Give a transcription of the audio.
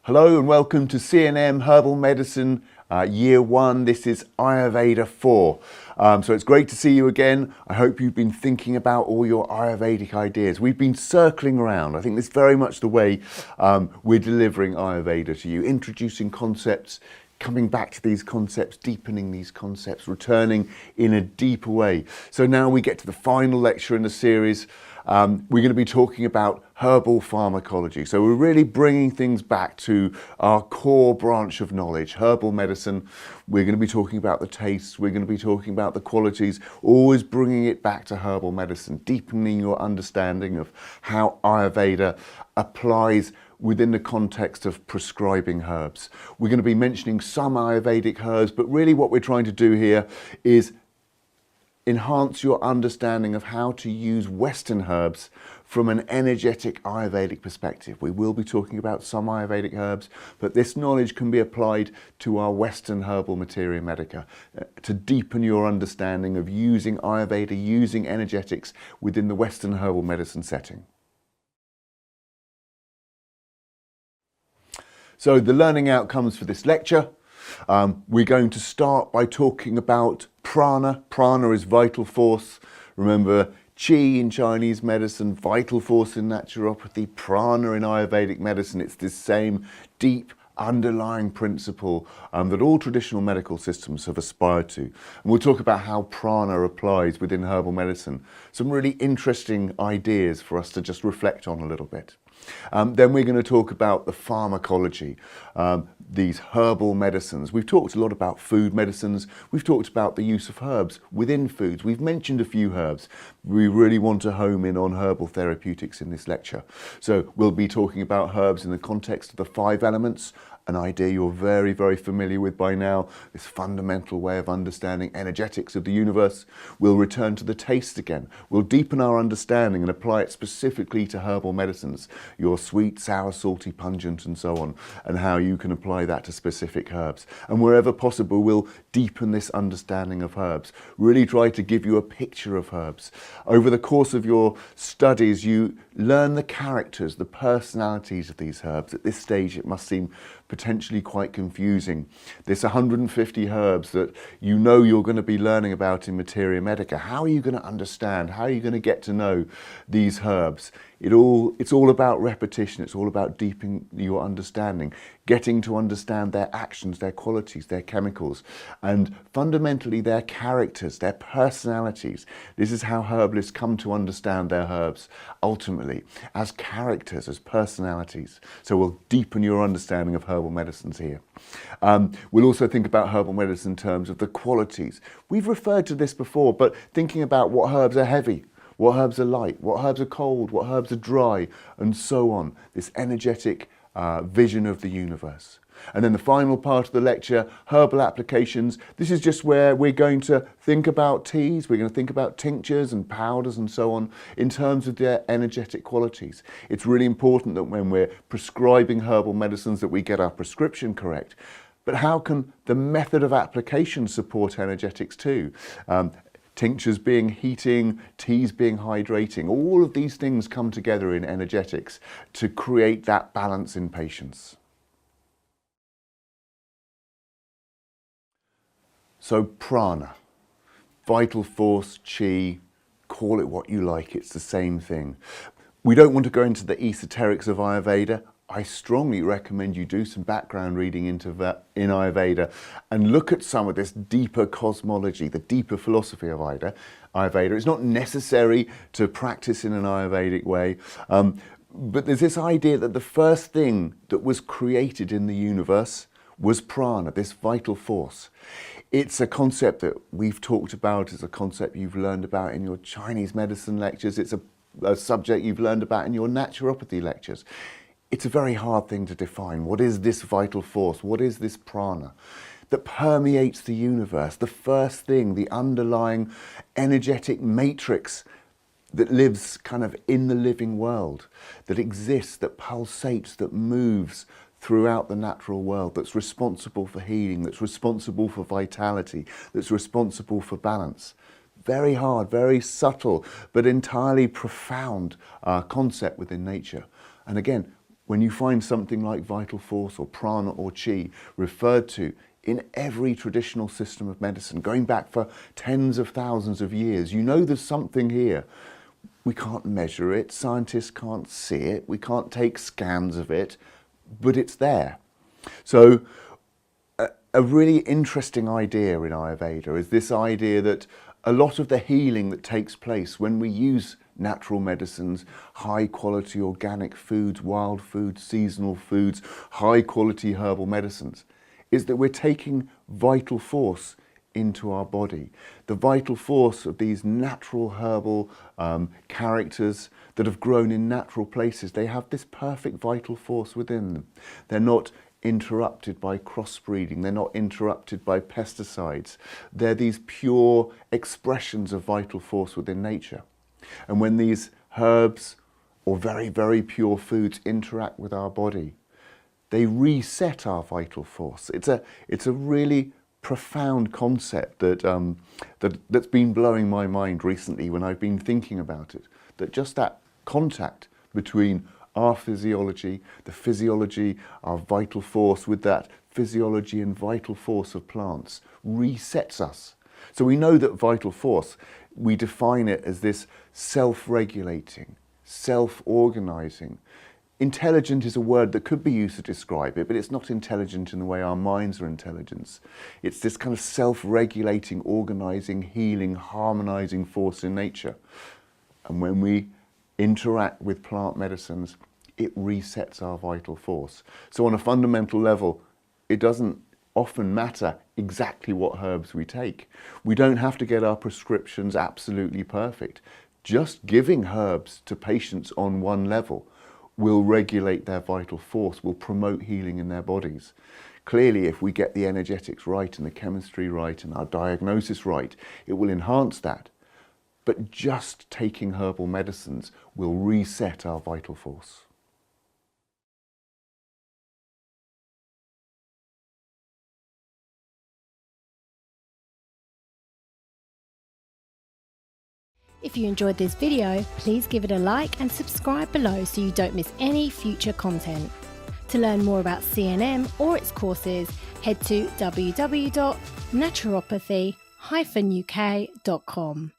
Hello and welcome to C&M Herbal Medicine Year 1. This is Ayurveda 4. So it's great to see you again. I hope you've been thinking about all your Ayurvedic ideas. We've been circling around. I think this is very much the way we're delivering Ayurveda to you, introducing concepts, coming back to these concepts, deepening these concepts, returning in a deeper way. So now we get to the final lecture in the series. We're going to be talking about herbal pharmacology. So we're really bringing things back to our core branch of knowledge, herbal medicine. We're going to be talking about the tastes. We're going to be talking about the qualities, always bringing it back to herbal medicine, deepening your understanding of how Ayurveda applies within the context of prescribing herbs. We're going to be mentioning some Ayurvedic herbs, but really what we're trying to do here is enhance your understanding of how to use Western herbs from an energetic Ayurvedic perspective. We will be talking about some Ayurvedic herbs, but this knowledge can be applied to our Western herbal materia medica to deepen your understanding of using Ayurveda, using energetics within the Western herbal medicine setting. So the learning outcomes for this lecture. We're going to start by talking about prana. Prana is vital force. Remember, qi in Chinese medicine, vital force in naturopathy, prana in Ayurvedic medicine. It's this same deep underlying principle that all traditional medical systems have aspired to. And we'll talk about how prana applies within herbal medicine. Some really interesting ideas for us to just reflect on a little bit. Then we're going to talk about the pharmacology, these herbal medicines. We've talked a lot about food medicines. We've talked about the use of herbs within foods. We've mentioned a few herbs. We really want to home in on herbal therapeutics in this lecture. So we'll be talking about herbs in the context of the 5 elements, an idea you're very, very familiar with by now, this fundamental way of understanding energetics of the universe. We'll return to the taste again. We'll deepen our understanding and apply it specifically to herbal medicines, your sweet, sour, salty, pungent, and so on, and how you can apply that to specific herbs. And wherever possible, we'll deepen this understanding of herbs, really try to give you a picture of herbs. Over the course of your studies, you learn the characters, the personalities of these herbs. At this stage, it must seem potentially quite confusing. This 150 herbs that you know you're going to be learning about in Materia Medica. How are you going to understand? How are you going to get to know these herbs? It's all about repetition. It's all about deepening your understanding, getting to understand their actions, their qualities, their chemicals, and fundamentally their characters, their personalities. This is how herbalists come to understand their herbs, ultimately, as characters, as personalities. So we'll deepen your understanding of herbal medicines here. We'll also think about herbal medicine in terms of the qualities. We've referred to this before, but thinking about what herbs are heavy, what herbs are light, what herbs are cold, what herbs are dry, and so on. This energetic vision of the universe. And then the final part of the lecture, herbal applications. This is just where we're going to think about teas, we're going to think about tinctures and powders and so on in terms of their energetic qualities. It's really important that when we're prescribing herbal medicines that we get our prescription correct. But how can the method of application support energetics too? Tinctures being heating, teas being hydrating, all of these things come together in energetics to create that balance in patients. So prana, vital force, qi, call it what you like, it's the same thing. We don't want to go into the esoterics of Ayurveda. I strongly recommend you do some background reading into that in Ayurveda and look at some of this deeper cosmology, the deeper philosophy of Ayurveda. It's not necessary to practice in an Ayurvedic way, but there's this idea that the first thing that was created in the universe was prana, this vital force. It's a concept that we've talked about, it's a concept you've learned about in your Chinese medicine lectures, it's a subject you've learned about in your naturopathy lectures. It's a very hard thing to define. What is this vital force? What is this prana that permeates the universe? The first thing, the underlying energetic matrix that lives kind of in the living world, that exists, that pulsates, that moves throughout the natural world, that's responsible for healing, that's responsible for vitality, that's responsible for balance. Very hard, very subtle, but entirely profound concept within nature. And again, When you find something like vital force or prana or chi referred to in every traditional system of medicine, going back for tens of thousands of years, you know there's something here. We can't measure it, scientists can't see it, we can't take scans of it, but it's there. So a really interesting idea in Ayurveda is this idea that a lot of the healing that takes place when we use natural medicines, high quality organic foods, wild foods, seasonal foods, high quality herbal medicines, is that we're taking vital force into our body. The vital force of these natural herbal characters that have grown in natural places, they have this perfect vital force within them. They're not interrupted by crossbreeding, they're not interrupted by pesticides. They're these pure expressions of vital force within nature. And when these herbs or very, very pure foods interact with our body, they reset our vital force. It's a really profound concept that's been blowing my mind recently when I've been thinking about it. That just that contact between our physiology, the physiology, our vital force with that physiology and vital force of plants resets us. So we know that vital force, we define it as this self-regulating, self-organizing. Intelligent is a word that could be used to describe it, but it's not intelligent in the way our minds are intelligent. It's this kind of self-regulating, organizing, healing, harmonizing force in nature. And when we interact with plant medicines, it resets our vital force. So on a fundamental level, it doesn't often matter exactly what herbs we take. We don't have to get our prescriptions absolutely perfect. Just giving herbs to patients on one level will regulate their vital force, will promote healing in their bodies. Clearly, if we get the energetics right and the chemistry right and our diagnosis right, it will enhance that. But just taking herbal medicines will reset our vital force. If you enjoyed this video, please give it a like and subscribe below so you don't miss any future content. To learn more about CNM or its courses, head to www.naturopathy-uk.com.